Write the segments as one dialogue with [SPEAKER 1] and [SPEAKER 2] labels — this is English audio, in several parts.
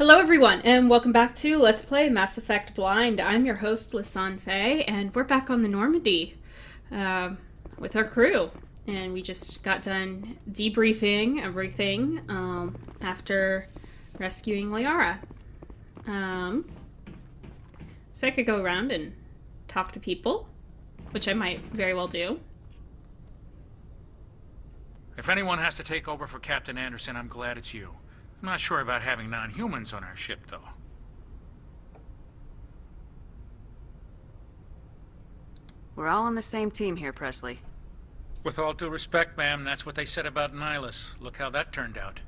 [SPEAKER 1] Hello everyone, and welcome back to Let's Play Mass Effect Blind. I'm your host, Lisanne Faye, and we're back on the Normandy with our crew. And we just got done debriefing everything after rescuing Liara. So I could go around and talk to people, which I might very well do.
[SPEAKER 2] If anyone has to take over for Captain Anderson, I'm glad it's you. I'm not sure about having non-humans on our ship, though.
[SPEAKER 3] We're all on the same team here, Presley.
[SPEAKER 2] With all due respect, ma'am, that's what they said about Nihilus. Look how that turned out.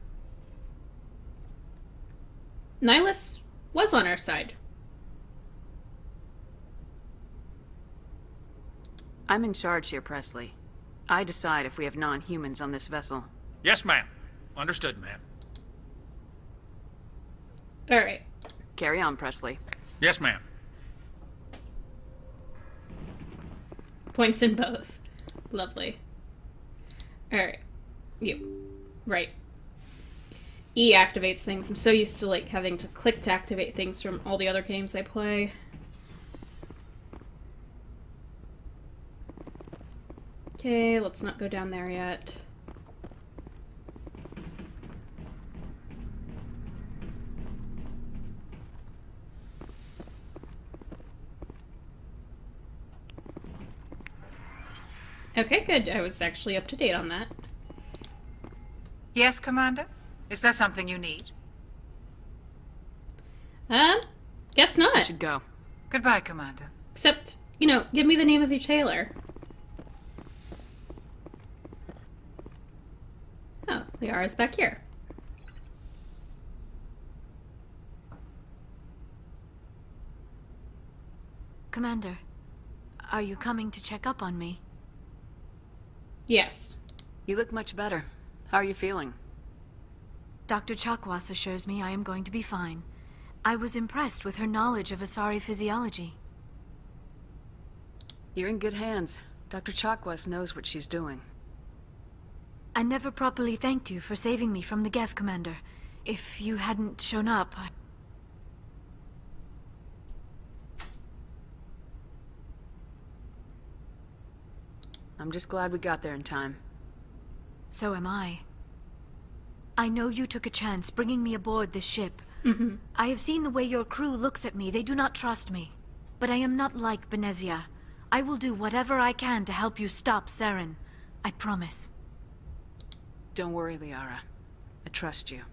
[SPEAKER 1] Nihilus was on our side.
[SPEAKER 3] I'm in charge here, Presley. I decide if we have non-humans on this vessel.
[SPEAKER 2] Yes, ma'am. Understood, ma'am.
[SPEAKER 1] Alright.
[SPEAKER 3] Carry on, Presley.
[SPEAKER 2] Yes, ma'am.
[SPEAKER 1] Points in both. Lovely. Alright. You. Right. E activates things. I'm so used to having to click to activate things from all the other games I play. Okay, let's not go down there yet. Okay, good. I was actually up to date on that.
[SPEAKER 4] Yes, Commander? Is there something you need?
[SPEAKER 1] Guess
[SPEAKER 3] I
[SPEAKER 1] not.
[SPEAKER 3] should go.
[SPEAKER 4] Goodbye, Commander.
[SPEAKER 1] Except, give me the name of your tailor. Oh, Liara's back here.
[SPEAKER 5] Commander, are you coming to check up on me?
[SPEAKER 1] Yes.
[SPEAKER 3] You look much better. How are you feeling?
[SPEAKER 5] Dr. Chakwas assures me I am going to be fine. I was impressed with her knowledge of Asari physiology.
[SPEAKER 3] You're in good hands. Dr. Chakwas knows what she's doing.
[SPEAKER 5] I never properly thanked you for saving me from the Geth, Commander. If you hadn't shown up,
[SPEAKER 3] I'm just glad we got there in time.
[SPEAKER 5] So am I. I know you took a chance bringing me aboard this ship.
[SPEAKER 1] Mm-hmm.
[SPEAKER 5] I have seen the way your crew looks at me. They do not trust me. But I am not like Benezia. I will do whatever I can to help you stop Saren. I promise.
[SPEAKER 3] Don't worry, Liara. I trust you.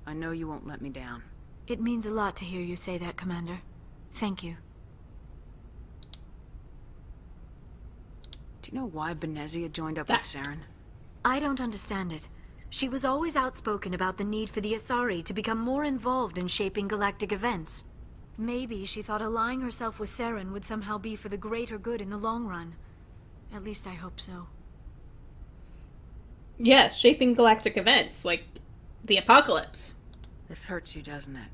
[SPEAKER 3] I know you won't let me down.
[SPEAKER 5] It means a lot to hear you say that, Commander. Thank you.
[SPEAKER 3] Do you know why Benezia joined up with Saren?
[SPEAKER 5] I don't understand it. She was always outspoken about the need for the Asari to become more involved in shaping galactic events. Maybe she thought allying herself with Saren would somehow be for the greater good in the long run. At least I hope so.
[SPEAKER 1] Yes, shaping galactic events, like the apocalypse.
[SPEAKER 3] This hurts you, doesn't it?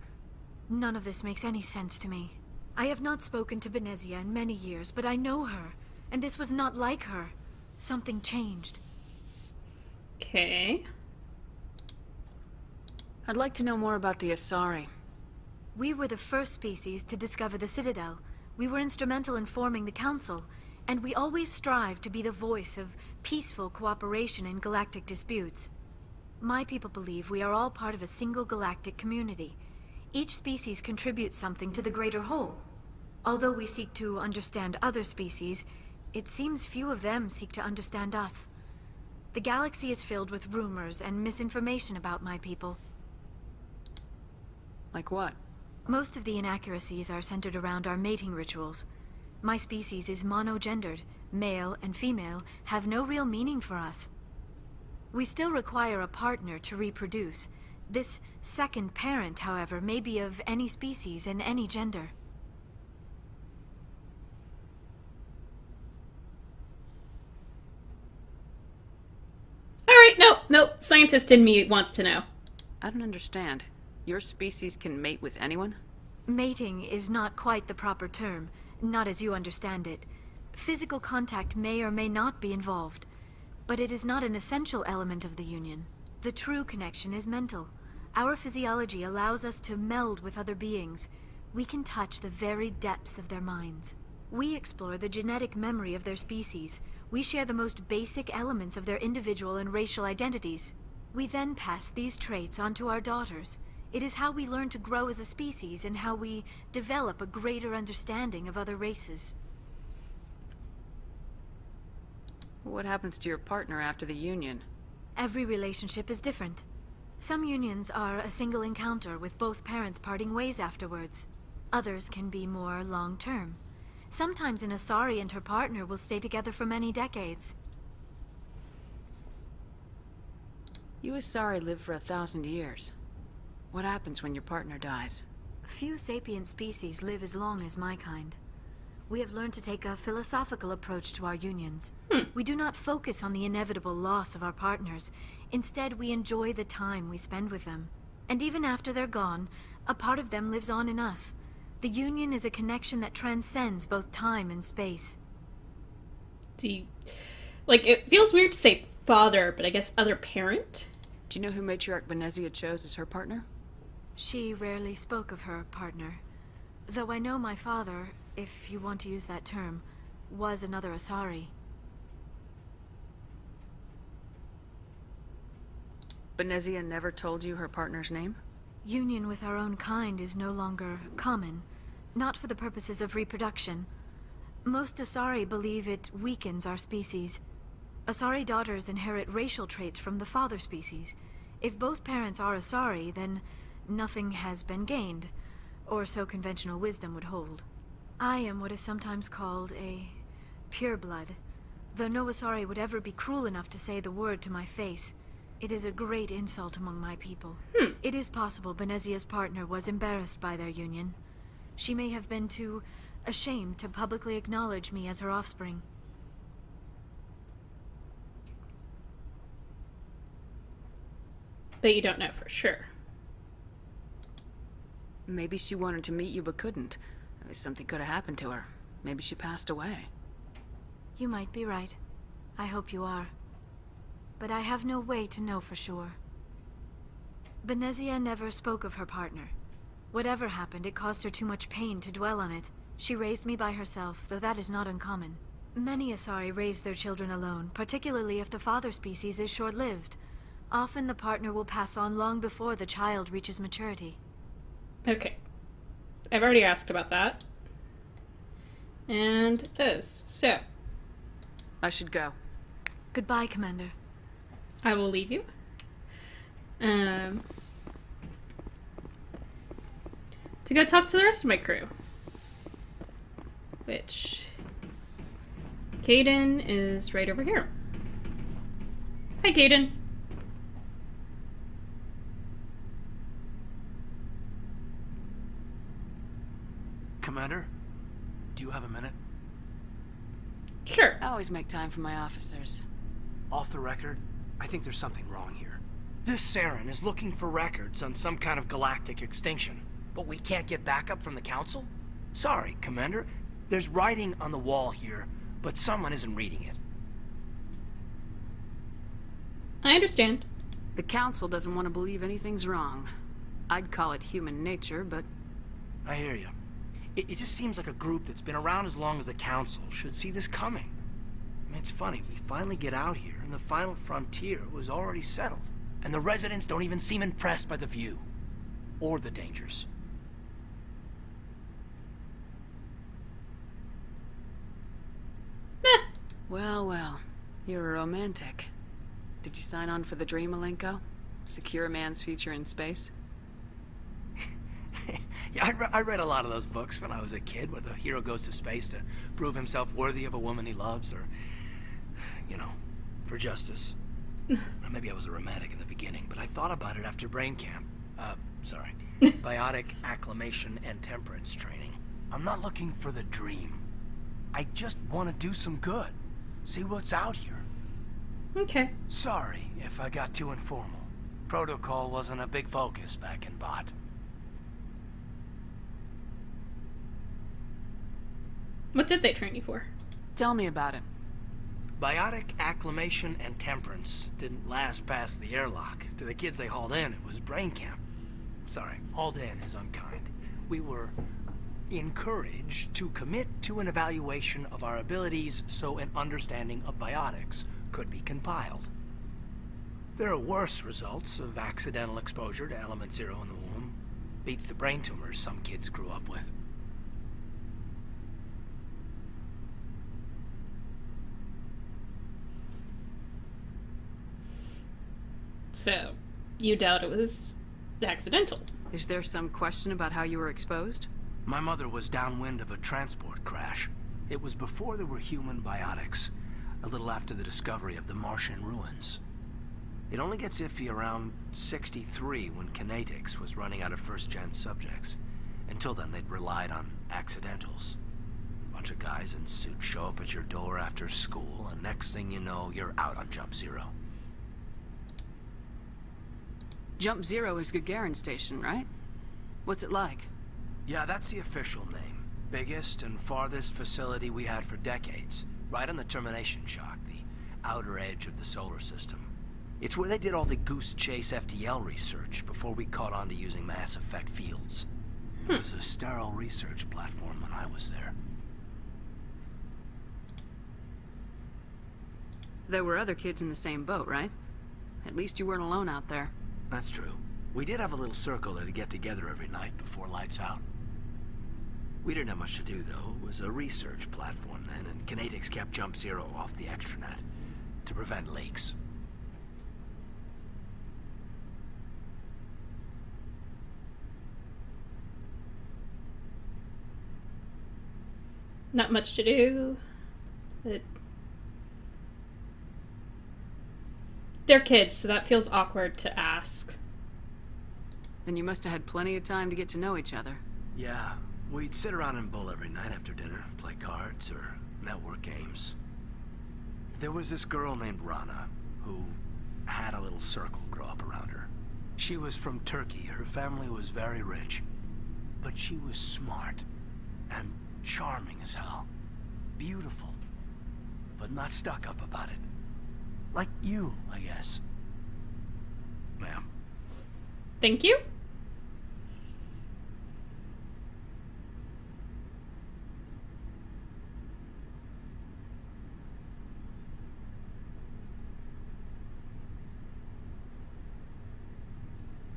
[SPEAKER 5] None of this makes any sense to me. I have not spoken to Benezia in many years, but I know her. And this was not like her. Something changed.
[SPEAKER 1] Okay.
[SPEAKER 3] I'd like to know more about the Asari.
[SPEAKER 5] We were the first species to discover the Citadel. We were instrumental in forming the Council, and we always strive to be the voice of peaceful cooperation in galactic disputes. My people believe we are all part of a single galactic community. Each species contributes something to the greater whole. Although we seek to understand other species, it seems few of them seek to understand us. The galaxy is filled with rumors and misinformation about my people.
[SPEAKER 3] Like what?
[SPEAKER 5] Most of the inaccuracies are centered around our mating rituals. My species is monogendered. Male and female have no real meaning for us. We still require a partner to reproduce. This second parent, however, may be of any species and any gender.
[SPEAKER 1] Alright, no, scientist in me wants to know.
[SPEAKER 3] I don't understand. Your species can mate with anyone?
[SPEAKER 5] Mating is not quite the proper term, not as you understand it. Physical contact may or may not be involved, but it is not an essential element of the union. The true connection is mental. Our physiology allows us to meld with other beings. We can touch the very depths of their minds. We explore the genetic memory of their species. We share the most basic elements of their individual and racial identities. We then pass these traits on to our daughters. It is how we learn to grow as a species and how we develop a greater understanding of other races.
[SPEAKER 3] What happens to your partner after the union?
[SPEAKER 5] Every relationship is different. Some unions are a single encounter with both parents parting ways afterwards. Others can be more long-term. Sometimes an Asari and her partner will stay together for many decades.
[SPEAKER 3] You Asari live for 1,000 years. What happens when your partner dies?
[SPEAKER 5] Few sapient species live as long as my kind. We have learned to take a philosophical approach to our unions. We do not focus on the inevitable loss of our partners. Instead, we enjoy the time we spend with them. And even after they're gone, a part of them lives on in us. The union is a connection that transcends both time and space.
[SPEAKER 1] Do you... Like, it feels weird to say father, but I guess other parent?
[SPEAKER 3] Do you know who Matriarch Benezia chose as her partner?
[SPEAKER 5] She rarely spoke of her partner. Though I know my father, if you want to use that term, was another Asari.
[SPEAKER 3] Benezia never told you her partner's name?
[SPEAKER 5] Union with our own kind is no longer common, not for the purposes of reproduction. Most Asari believe it weakens our species. Asari daughters inherit racial traits from the father species. If both parents are Asari, then nothing has been gained, or so conventional wisdom would hold. I am what is sometimes called a pureblood, though no Asari would ever be cruel enough to say the word to my face. It is a great insult among my people. It is possible Benezia's partner was embarrassed by their union. She may have been too ashamed to publicly acknowledge me as her offspring.
[SPEAKER 1] But you don't know for sure.
[SPEAKER 3] Maybe she wanted to meet you but couldn't. Something could have happened to her. Maybe she passed away.
[SPEAKER 5] You might be right. I hope you are. But I have no way to know for sure. Benezia never spoke of her partner. Whatever happened, it caused her too much pain to dwell on it. She raised me by herself, though that is not uncommon. Many Asari raise their children alone, particularly if the father species is short-lived. Often the partner will pass on long before the child reaches maturity.
[SPEAKER 1] Okay. I've already asked about that. And those. So,
[SPEAKER 3] I should go.
[SPEAKER 5] Goodbye, Commander.
[SPEAKER 1] I will leave you. To go talk to the rest of my crew. Which... Kaidan is right over here. Hi, Kaidan.
[SPEAKER 6] Commander, do you have a minute?
[SPEAKER 1] Sure.
[SPEAKER 3] I always make time for my officers.
[SPEAKER 6] Off the record, I think there's something wrong here. This Saren is looking for records on some kind of galactic extinction, but we can't get backup from the Council? Sorry, Commander. There's writing on the wall here, but someone isn't reading it.
[SPEAKER 1] I understand.
[SPEAKER 3] The Council doesn't want to believe anything's wrong. I'd call it human nature, but...
[SPEAKER 6] I hear you. It just seems like a group that's been around as long as the Council should see this coming. I mean, it's funny, we finally get out here, and the final frontier was already settled. And the residents don't even seem impressed by the view. Or the dangers.
[SPEAKER 3] Well, well. You're a romantic. Did you sign on for the dream, Malenko? Secure a man's future in space?
[SPEAKER 6] Yeah, I read a lot of those books when I was a kid, where the hero goes to space to prove himself worthy of a woman he loves, or, you know, for justice. Maybe I was a romantic in the beginning, but I thought about it after brain camp. Biotic acclimation and temperance training. I'm not looking for the dream. I just want to do some good. See what's out here.
[SPEAKER 1] Okay.
[SPEAKER 6] Sorry if I got too informal. Protocol wasn't a big focus back in Bot.
[SPEAKER 1] What did they train you for?
[SPEAKER 3] Tell me about it.
[SPEAKER 6] Biotic acclimation and temperance didn't last past the airlock. To the kids they hauled in, it was brain camp. sorry, hauled in is unkind. We were encouraged to commit to an evaluation of our abilities so an understanding of biotics could be compiled. There are worse results of accidental exposure to Element Zero in the womb. Beats the brain tumors some kids grew up with.
[SPEAKER 1] So, you doubt it was accidental?
[SPEAKER 3] Is there some question about how you were exposed?
[SPEAKER 6] My mother was downwind of a transport crash. It was before there were human biotics, a little after the discovery of the Martian ruins. It only gets iffy around 63 when Kinetics was running out of first-gen subjects. Until then, they'd relied on accidentals. A bunch of guys in suits show up at your door after school, and next thing you know, you're out on Jump Zero.
[SPEAKER 3] Jump Zero is Gagarin Station, right? What's it like?
[SPEAKER 6] Yeah, that's the official name. Biggest and farthest facility we had for decades. Right on the termination shock, the outer edge of the solar system. It's where they did all the Goose Chase FTL research before we caught on to using mass effect fields. It was a sterile research platform when I was there.
[SPEAKER 3] There were other kids in the same boat, right? At least you weren't alone out there.
[SPEAKER 6] That's true. We did have a little circle that'd get together every night before lights out. We didn't have much to do, though. It was a research platform then, and Kinetics kept Jump Zero off the extranet to prevent leaks.
[SPEAKER 1] Not much to do. But they're kids, so that feels awkward to ask.
[SPEAKER 3] Then you must have had plenty of time to get to know each other.
[SPEAKER 6] Yeah, we'd sit around and bull every night after dinner, play cards or network games. There was this girl named Rana, who had a little circle grow up around her. She was from Turkey. Her family was very rich. But she was smart and charming as hell. Beautiful, but not stuck up about it. Like you, I guess. Ma'am.
[SPEAKER 1] Thank you.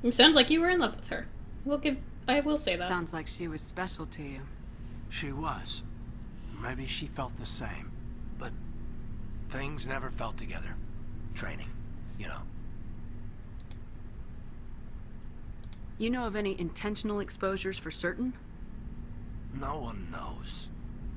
[SPEAKER 1] You sound like you were in love with her. I will say that.
[SPEAKER 3] Sounds like she was special to you.
[SPEAKER 6] She was. Maybe she felt the same. But things never felt together. Training, you know.
[SPEAKER 3] You know of any intentional exposures for certain?
[SPEAKER 6] No one knows.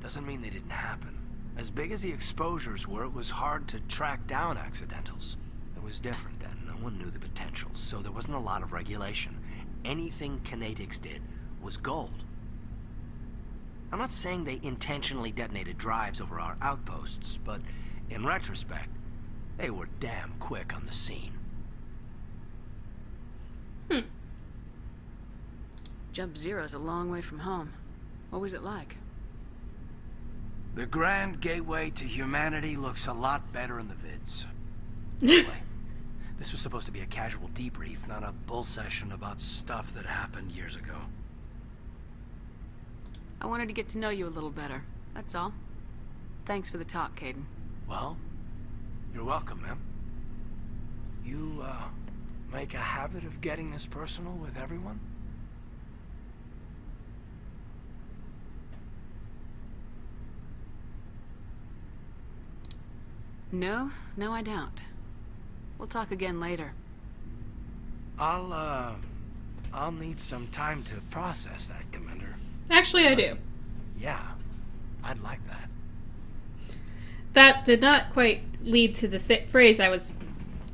[SPEAKER 6] Doesn't mean they didn't happen. As big as the exposures were, it was hard to track down accidentals. It was different then. No one knew the potential, so there wasn't a lot of regulation. Anything Kinetics did was gold. I'm not saying they intentionally detonated drives over our outposts, but in retrospect, they were damn quick on the scene.
[SPEAKER 3] Jump Zero's a long way from home. What was it like?
[SPEAKER 6] The grand gateway to humanity looks a lot better in the vids. Anyway, this was supposed to be a casual debrief, not a bull session about stuff that happened years ago.
[SPEAKER 3] I wanted to get to know you a little better, that's all. Thanks for the talk, Kaidan.
[SPEAKER 6] Well, you're welcome, ma'am. You, make a habit of getting this personal with everyone?
[SPEAKER 3] No, I don't. We'll talk again later.
[SPEAKER 6] I'll need some time to process that, Commander.
[SPEAKER 1] Actually, I do.
[SPEAKER 6] Yeah, I'd like that.
[SPEAKER 1] That did not quite lead to the phrase I was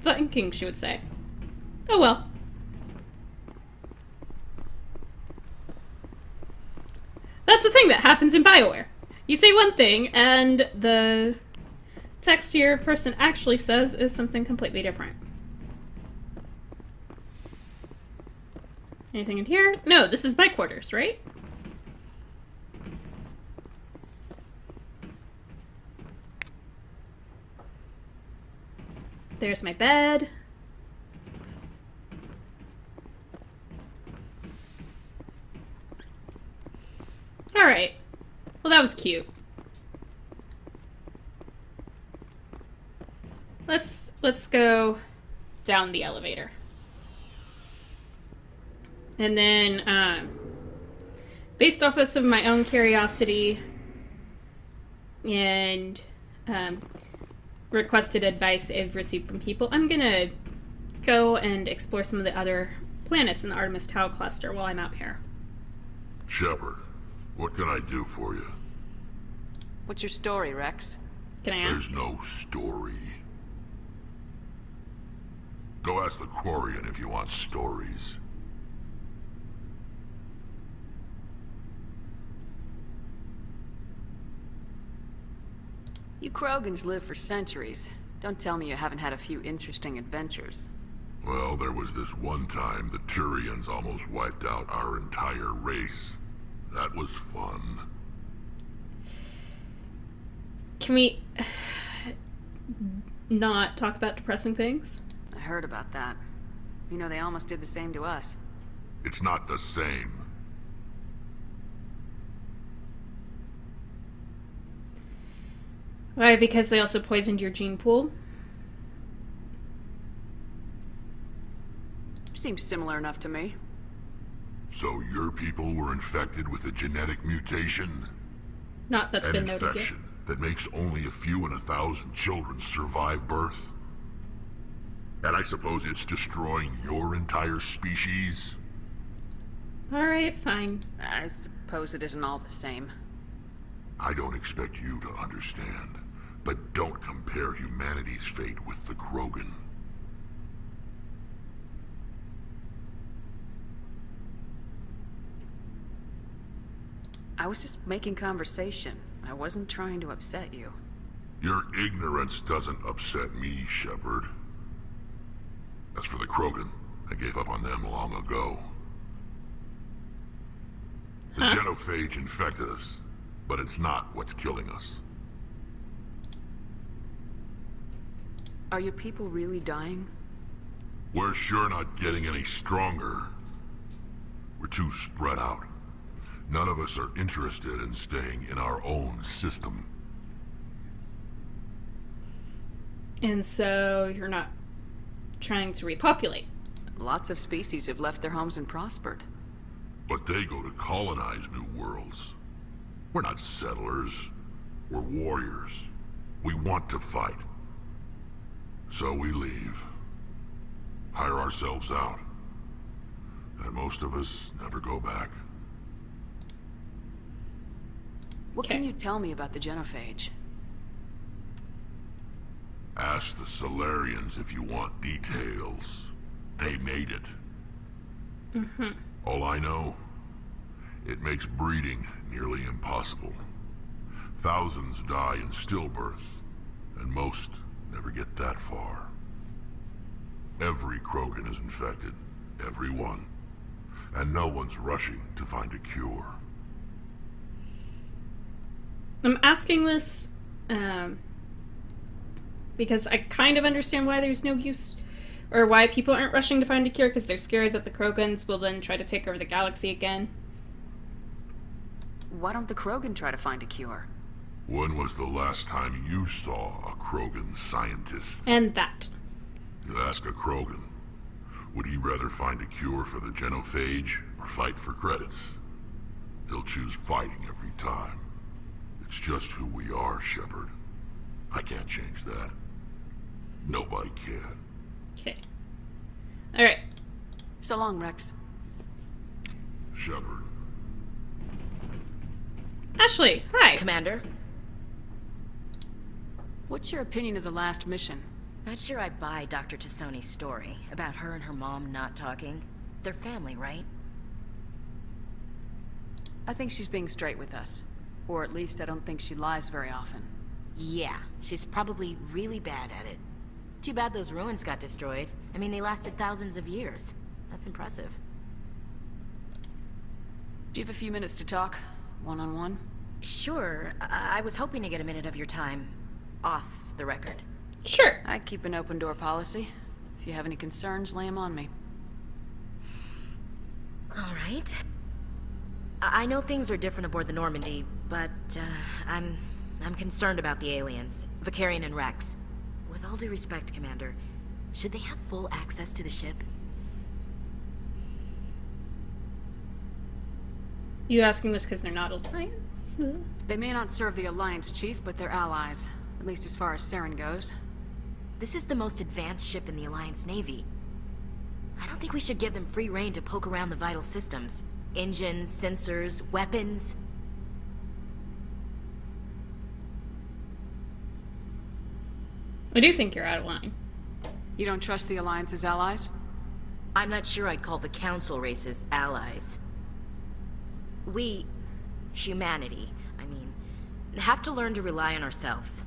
[SPEAKER 1] thinking she would say. Oh well. That's the thing that happens in BioWare. You say one thing, and the text your person actually says is something completely different. Anything in here? No, this is my quarters, right? There's my bed. Well, that was cute. Let's go down the elevator. And then, based off of some of my own curiosity and requested advice I've received from people, I'm gonna go and explore some of the other planets in the Artemis Tau cluster while I'm out here.
[SPEAKER 7] Shepard, what can I do for you?
[SPEAKER 3] What's your story, Wrex?
[SPEAKER 1] Can I ask?
[SPEAKER 7] There's no story. Go ask the Quarian if you want stories.
[SPEAKER 3] You Krogans live for centuries. Don't tell me you haven't had a few interesting adventures.
[SPEAKER 7] Well, there was this one time the Turians almost wiped out our entire race. That was fun.
[SPEAKER 1] Can we not talk about depressing things?
[SPEAKER 3] I heard about that. You know, they almost did the same to us.
[SPEAKER 7] It's not the same.
[SPEAKER 1] Why? Because they also poisoned your gene pool?
[SPEAKER 3] Seems similar enough to me.
[SPEAKER 7] So your people were infected with a genetic mutation?
[SPEAKER 1] Not that's
[SPEAKER 7] An
[SPEAKER 1] been noted yet.
[SPEAKER 7] infection that makes only a few in 1,000 children survive birth? And I suppose it's destroying your entire species?
[SPEAKER 1] Alright, fine.
[SPEAKER 3] I suppose it isn't all the same.
[SPEAKER 7] I don't expect you to understand, but don't compare humanity's fate with the Krogan.
[SPEAKER 3] I was just making conversation. I wasn't trying to upset you.
[SPEAKER 7] Your ignorance doesn't upset me, Shepard. As for the Krogan, I gave up on them long ago. The genophage infected us, but it's not what's killing us.
[SPEAKER 3] Are your people really dying?
[SPEAKER 7] We're sure not getting any stronger. We're too spread out. None of us are interested in staying in our own system.
[SPEAKER 1] And so you're not trying to repopulate?
[SPEAKER 3] Lots of species have left their homes and prospered.
[SPEAKER 7] But they go to colonize new worlds. We're not settlers. We're warriors. We want to fight. So we leave. Hire ourselves out. And most of us never go back.
[SPEAKER 3] What can you tell me about the genophage?
[SPEAKER 7] Ask the Solarians if you want details. They made it. All I know, it makes breeding nearly impossible. Thousands die in stillbirth, and most never get that far. Every Krogan is infected. Every one. And no one's rushing to find a cure.
[SPEAKER 1] I'm asking this because I kind of understand why there's no use, or why people aren't rushing to find a cure, because they're scared that the Krogans will then try to take over the galaxy again.
[SPEAKER 3] Why don't the Krogan try to find a cure?
[SPEAKER 7] When was the last time you saw a Krogan scientist?
[SPEAKER 1] And that.
[SPEAKER 7] You ask a Krogan, would he rather find a cure for the genophage or fight for credits? He'll choose fighting every time. It's just who we are, Shepard. I can't change that. Nobody can.
[SPEAKER 1] Okay. Alright.
[SPEAKER 3] So long, Wrex.
[SPEAKER 7] Shepard.
[SPEAKER 1] Ashley, hi.
[SPEAKER 8] Commander?
[SPEAKER 3] What's your opinion of the last mission?
[SPEAKER 8] Not sure I buy Dr. Tassoni's story about her and her mom not talking. They're family, right?
[SPEAKER 3] I think she's being straight with us. Or at least I don't think she lies very often.
[SPEAKER 8] Yeah, she's probably really bad at it. Too bad those ruins got destroyed. I mean, they lasted thousands of years. That's impressive.
[SPEAKER 3] Do you have a few minutes to talk? One-on-one?
[SPEAKER 8] Sure. I was hoping to get a minute of your time off the record.
[SPEAKER 1] Sure.
[SPEAKER 3] I keep an open door policy. If you have any concerns, lay them on me.
[SPEAKER 8] All right. I know things are different aboard the Normandy, but I'm concerned about the aliens, Vicarian and Wrex. With all due respect, Commander, should they have full access to the ship?
[SPEAKER 1] You asking this because they're not Alliance?
[SPEAKER 3] They may not serve the Alliance, Chief, but they're allies. At least as far as Saren goes.
[SPEAKER 8] This is the most advanced ship in the Alliance Navy. I don't think we should give them free rein to poke around the vital systems. Engines, sensors, weapons.
[SPEAKER 1] I do think you're out of line.
[SPEAKER 3] You don't trust the Alliance's allies?
[SPEAKER 8] I'm not sure I'd call the Council races allies. We, humanity, I mean, have to learn to rely on ourselves.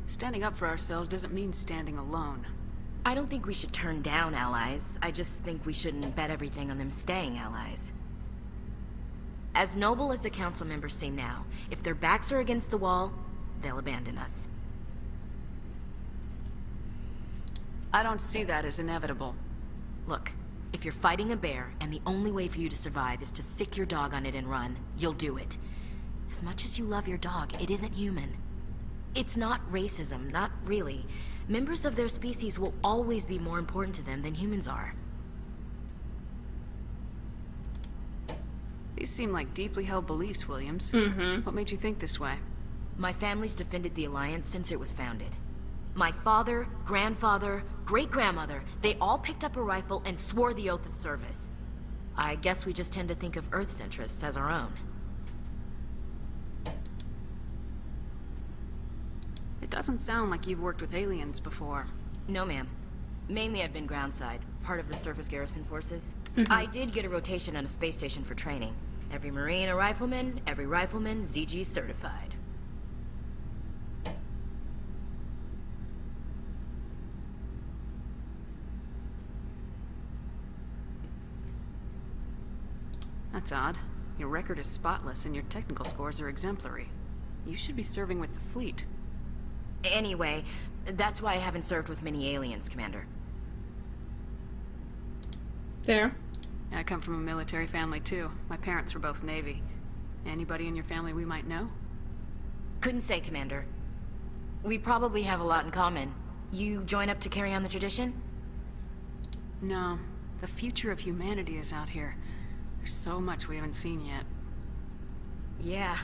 [SPEAKER 3] Standing up for ourselves doesn't mean standing alone.
[SPEAKER 8] I don't think we should turn down allies. I just think we shouldn't bet everything on them staying allies. As noble as the council members seem now, if their backs are against the wall, they'll abandon us.
[SPEAKER 3] I don't see that as inevitable.
[SPEAKER 8] Look, if you're fighting a bear and the only way for you to survive is to sick your dog on it and run, you'll do it. As much as you love your dog, it isn't human. It's not racism, not really. Members of their species will always be more important to them than humans are.
[SPEAKER 3] These seem like deeply held beliefs, Williams. What made you think this way?
[SPEAKER 8] My family's defended the Alliance since it was founded. My father, grandfather, great-grandmother, they all picked up a rifle and swore the oath of service. I guess we just tend to think of Earth's interests as our own.
[SPEAKER 3] It doesn't sound like you've worked with aliens before.
[SPEAKER 8] No, ma'am. Mainly I've been groundside, part of the surface garrison forces. I did get a rotation on a space station for training. Every Marine a rifleman, every rifleman ZG certified.
[SPEAKER 3] That's odd. Your record is spotless and your technical scores are exemplary. You should be serving with the fleet.
[SPEAKER 8] Anyway, that's why I haven't served with many aliens, Commander.
[SPEAKER 1] There.
[SPEAKER 3] I come from a military family too. My parents were both Navy. Anybody in your family we might know?
[SPEAKER 8] Couldn't say, Commander. We probably have a lot in common. You join up to carry on the tradition?
[SPEAKER 3] No. The future of humanity is out here. There's so much we haven't seen yet.
[SPEAKER 8] Yeah.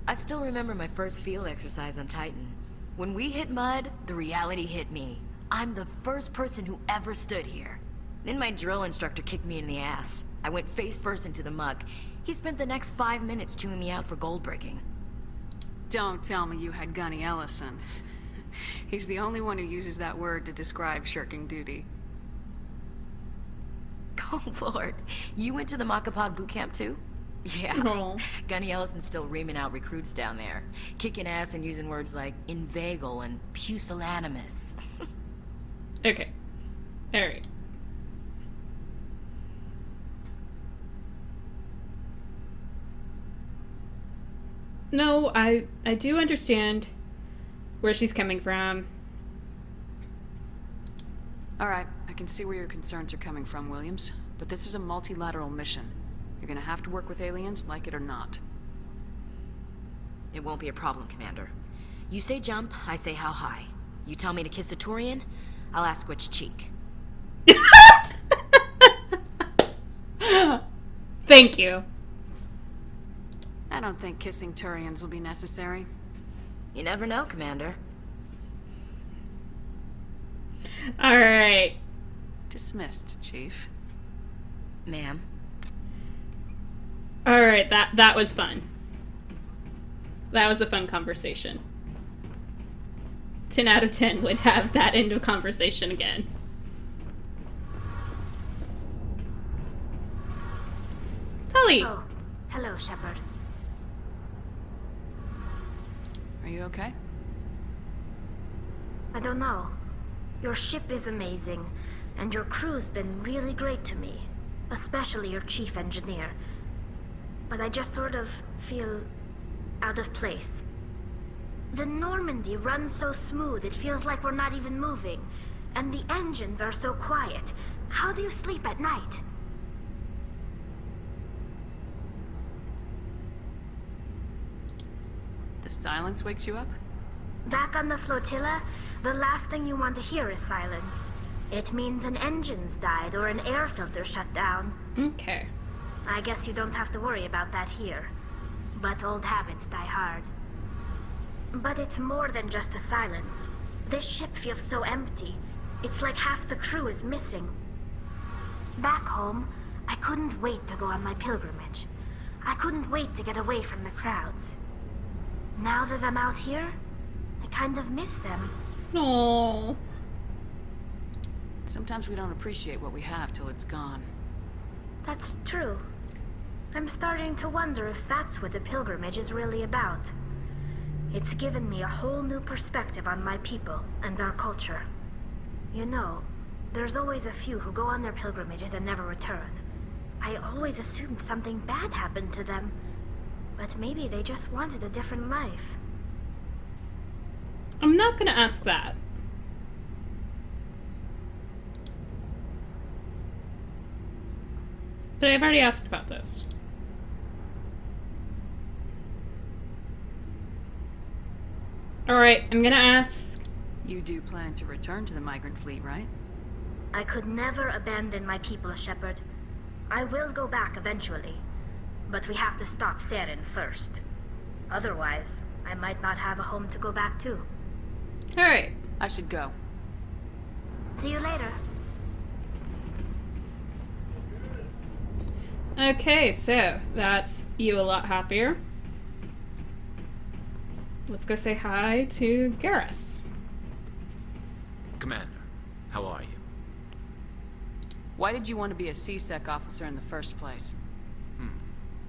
[SPEAKER 8] I still remember my first field exercise on Titan. When we hit mud, the reality hit me. I'm the first person who ever stood here. Then my drill instructor kicked me in the ass. I went face first into the muck. He spent the next 5 minutes chewing me out for gold breaking.
[SPEAKER 3] Don't tell me you had Gunny Ellison. He's the only one who uses that word to describe shirking duty.
[SPEAKER 8] Oh, Lord. You went to the Makapog boot camp, too? Yeah.
[SPEAKER 1] Oh.
[SPEAKER 8] Gunny Ellison's still reaming out recruits down there. Kicking ass and using words like inveigle and pusillanimous.
[SPEAKER 1] Okay. Alright. No, I do understand where she's coming from.
[SPEAKER 3] Alright, I can see where your concerns are coming from, Williams. But this is a multilateral mission. You're gonna have to work with aliens, like it or not.
[SPEAKER 8] It won't be a problem, Commander. You say jump, I say how high. You tell me to kiss a Turian, I'll ask which cheek.
[SPEAKER 1] Thank you.
[SPEAKER 3] I don't think kissing Turians will be necessary.
[SPEAKER 8] You never know, Commander.
[SPEAKER 1] Alright.
[SPEAKER 3] Dismissed, Chief.
[SPEAKER 8] Ma'am.
[SPEAKER 1] Alright, that was fun. That was a fun conversation. 10 out of 10 would have that end of conversation again. Tali!
[SPEAKER 5] Oh, hello, Shepard.
[SPEAKER 3] Are you okay?
[SPEAKER 5] I don't know. Your ship is amazing, and your crew's been really great to me. Especially your chief engineer. But I just sort of feel out of place. The Normandy runs so smooth, it feels like we're not even moving. And the engines are so quiet. How do you sleep at night?
[SPEAKER 3] The silence wakes you up?
[SPEAKER 5] Back on the flotilla, the last thing you want to hear is silence. It means an engine's died or an air filter shut down.
[SPEAKER 1] Okay.
[SPEAKER 5] I guess you don't have to worry about that here. But old habits die hard. But it's more than just the silence. This ship feels so empty. It's like half the crew is missing. Back home, I couldn't wait to go on my pilgrimage. I couldn't wait to get away from the crowds. Now that I'm out here, I kind of miss them.
[SPEAKER 1] No.
[SPEAKER 3] Sometimes we don't appreciate what we have till it's gone.
[SPEAKER 5] That's true. I'm starting to wonder if that's what the pilgrimage is really about. It's given me a whole new perspective on my people and our culture. You know, there's always a few who go on their pilgrimages and never return. I always assumed something bad happened to them, but maybe they just wanted a different life.
[SPEAKER 1] I'm not gonna ask that. But I've already asked about those. Alright, I'm gonna ask...
[SPEAKER 3] You do plan to return to the migrant fleet, right?
[SPEAKER 5] I could never abandon my people, Shepard. I will go back eventually, but we have to stop Saren first. Otherwise, I might not have a home to go back to.
[SPEAKER 1] Alright.
[SPEAKER 3] I should go.
[SPEAKER 5] See you later.
[SPEAKER 1] Okay, so that's you a lot happier. Let's go say hi to Garrus.
[SPEAKER 9] Commander, how are you?
[SPEAKER 3] Why did you want to be a C-Sec officer in the first place?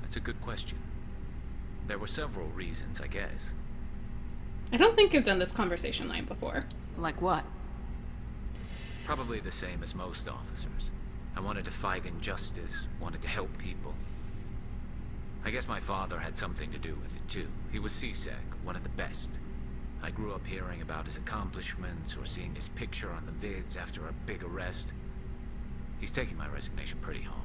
[SPEAKER 9] That's a good question. There were several reasons, I guess.
[SPEAKER 1] I don't think I've done this conversation line before.
[SPEAKER 3] Like what?
[SPEAKER 9] Probably the same as most officers. I wanted to fight injustice, wanted to help people. I guess my father had something to do with it too. He was C-Sec, one of the best. I grew up hearing about his accomplishments or seeing his picture on the vids after a big arrest. He's taking my resignation pretty hard.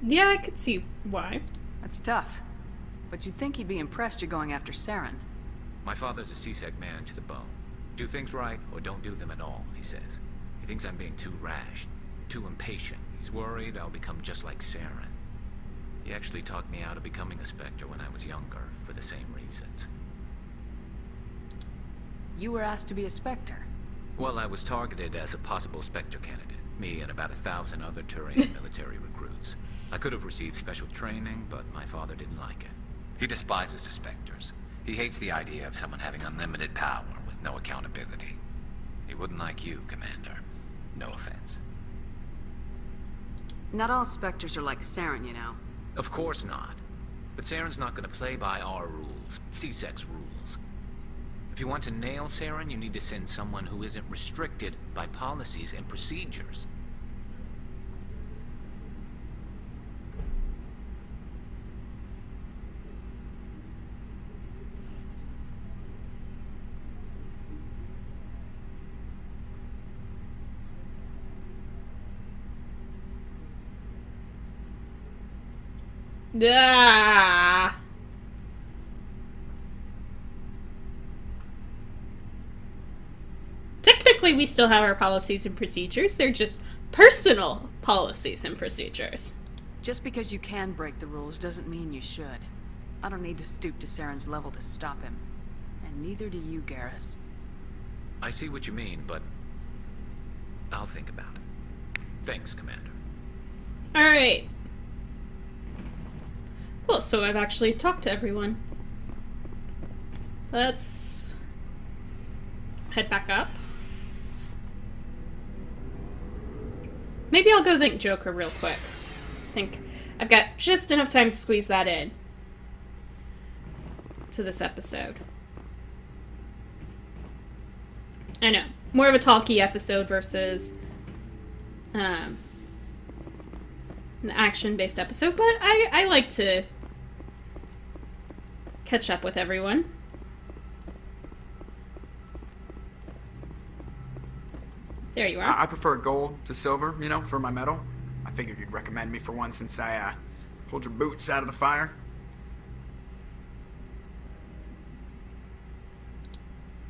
[SPEAKER 1] Yeah, I could see why.
[SPEAKER 3] That's tough. But you'd think he'd be impressed you're going after Saren.
[SPEAKER 9] My father's a C-Sec man to the bone. Do things right or don't do them at all, he says. He thinks I'm being too rash, too impatient. He's worried I'll become just like Saren. He actually talked me out of becoming a Spectre when I was younger, for the same reasons.
[SPEAKER 3] You were asked to be a Spectre.
[SPEAKER 9] Well, I was targeted as a possible Spectre candidate. Me and about 1,000 other Turian military recruits. I could have received special training, but my father didn't like it. He despises the Spectres. He hates the idea of someone having unlimited power with no accountability. He wouldn't like you, Commander. No offense.
[SPEAKER 3] Not all Spectres are like Saren, you know.
[SPEAKER 9] Of course not. But Saren's not going to play by our rules, C-Sec's rules. If you want to nail Saren, you need to send someone who isn't restricted by policies and procedures.
[SPEAKER 1] Ah. Technically, we still have our policies and procedures. They're just personal policies and procedures.
[SPEAKER 3] Just because you can break the rules doesn't mean you should. I don't need to stoop to Saren's level to stop him. And neither do you, Garrus.
[SPEAKER 9] I see what you mean, but I'll think about it. Thanks, Commander.
[SPEAKER 1] Alright. Cool, so I've actually talked to everyone. Let's head back up. Maybe I'll go thank Joker real quick. I think I've got just enough time to squeeze that in to this episode. I know, more of a talky episode versus an action-based episode, but I like to catch up with everyone. There you are.
[SPEAKER 10] I prefer gold to silver, you know, for my medal. I figured you'd recommend me for one since I pulled your boots out of the fire.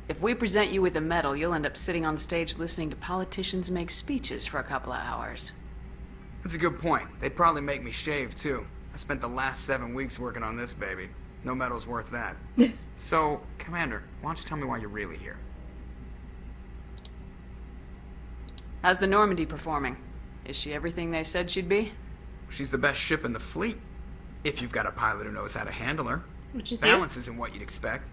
[SPEAKER 3] If we present you with a medal, you'll end up sitting on stage listening to politicians make speeches for a couple of hours.
[SPEAKER 10] That's a good point. They'd probably make me shave, too. I spent the last 7 weeks working on this baby. No medal's worth that. So, Commander, why don't you tell me why you're really here?
[SPEAKER 3] How's the Normandy performing? Is she everything they said she'd be?
[SPEAKER 10] She's the best ship in the fleet. If you've got a pilot who knows how to handle her.
[SPEAKER 1] Which is
[SPEAKER 10] Balance isn't what you'd expect.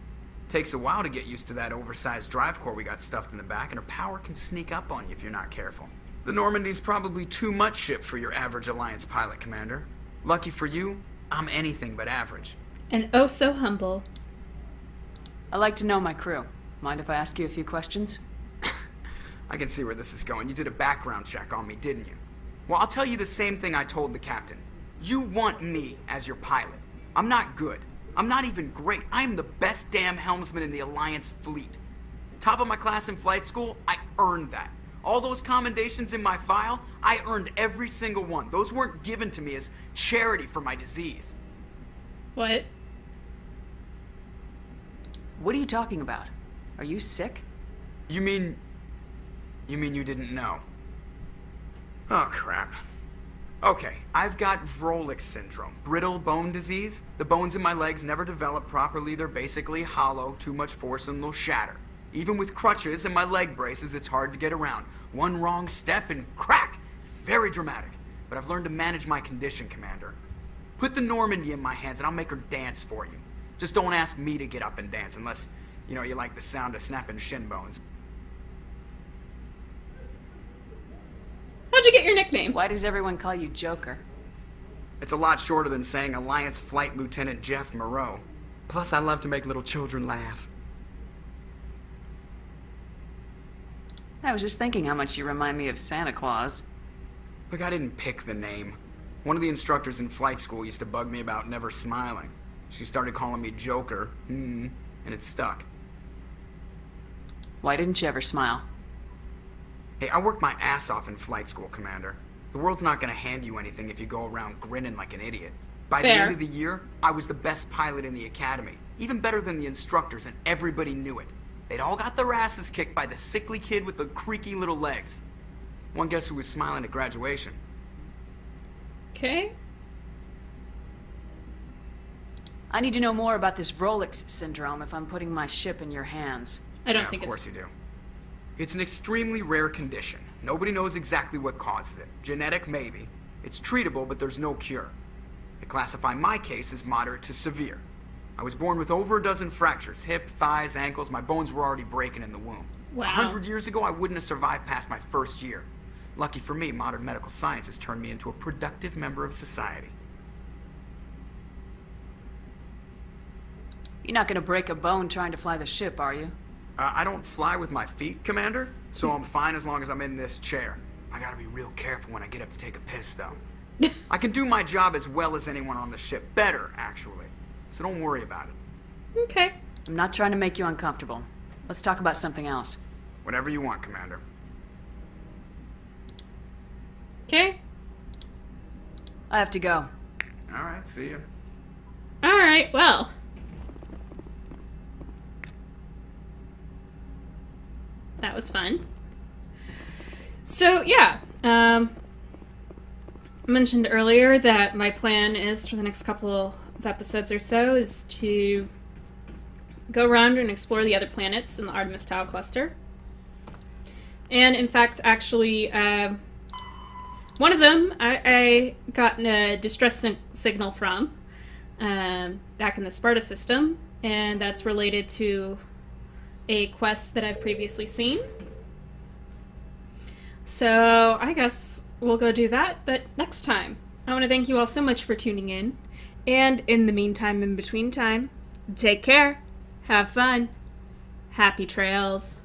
[SPEAKER 10] Takes a while to get used to that oversized drive core we got stuffed in the back, and her power can sneak up on you if you're not careful. The Normandy's probably too much ship for your average Alliance pilot, Commander. Lucky for you, I'm anything but average.
[SPEAKER 1] And oh so humble.
[SPEAKER 3] I like to know my crew. Mind if I ask you a few questions?
[SPEAKER 10] I can see where this is going. You did a background check on me, didn't you? Well, I'll tell you the same thing I told the captain. You want me as your pilot. I'm not good. I'm not even great. I'm the best damn helmsman in the Alliance fleet. Top of my class in flight school, I earned that. All those commendations in my file, I earned every single one. Those weren't given to me as charity for my disease.
[SPEAKER 1] What?
[SPEAKER 3] What are you talking about? Are you sick?
[SPEAKER 10] You mean you didn't know? Oh, crap. Okay, I've got Wrex syndrome, brittle bone disease. The bones in my legs never develop properly. They're basically hollow, too much force and they'll shatter. Even with crutches and my leg braces, it's hard to get around. One wrong step and crack! It's very dramatic. But I've learned to manage my condition, Commander. Put the Normandy in my hands and I'll make her dance for you. Just don't ask me to get up and dance unless, you know, you like the sound of snapping shin bones.
[SPEAKER 1] How'd you get your nickname?
[SPEAKER 3] Why does everyone call you Joker?
[SPEAKER 10] It's a lot shorter than saying Alliance Flight Lieutenant Jeff Moreau. Plus, I love to make little children laugh.
[SPEAKER 3] I was just thinking how much you remind me of Santa Claus.
[SPEAKER 10] Look, I didn't pick the name. One of the instructors in flight school used to bug me about never smiling. She started calling me Joker, and it stuck.
[SPEAKER 3] Why didn't you ever smile?
[SPEAKER 10] Hey, I worked my ass off in flight school, Commander. The world's not gonna hand you anything if you go around grinning like an idiot. By the end of the year, I was the best pilot in the academy. Even better than the instructors, and everybody knew it. They'd all got their asses kicked by the sickly kid with the creaky little legs. One guess who was smiling at graduation?
[SPEAKER 1] Okay.
[SPEAKER 3] I need to know more about this Wrex syndrome if I'm putting my ship in your hands.
[SPEAKER 1] I don't think
[SPEAKER 10] of
[SPEAKER 1] it's...
[SPEAKER 10] course you do. It's an extremely rare condition. Nobody knows exactly what causes it. Genetic, maybe. It's treatable, but there's no cure. They classify my case as moderate to severe. I was born with over a dozen fractures. Hip, thighs, ankles. My bones were already breaking in the womb.
[SPEAKER 1] Wow.
[SPEAKER 10] 100 years ago, I wouldn't have survived past my first year. Lucky for me, modern medical science has turned me into a productive member of society.
[SPEAKER 3] You're not gonna break a bone trying to fly the ship, are you?
[SPEAKER 10] I don't fly with my feet, Commander, so I'm fine as long as I'm in this chair. I gotta be real careful when I get up to take a piss, though. I can do my job as well as anyone on the ship. Better, actually. So don't worry about it.
[SPEAKER 1] Okay.
[SPEAKER 3] I'm not trying to make you uncomfortable. Let's talk about something else.
[SPEAKER 10] Whatever you want, Commander.
[SPEAKER 1] Okay.
[SPEAKER 3] I have to go.
[SPEAKER 10] Alright, see you.
[SPEAKER 1] Alright, well. That was fun. So, yeah. I mentioned earlier that my plan is for the next couple of episodes or so is to go around and explore the other planets in the Artemis Tau cluster. And, in fact, actually, one of them I got a distress signal from back in the Sparta system, and that's related to a quest that I've previously seen. So I guess we'll go do that, but next time. I want to thank you all so much for tuning in. And in the meantime, in between time, take care, have fun, happy trails.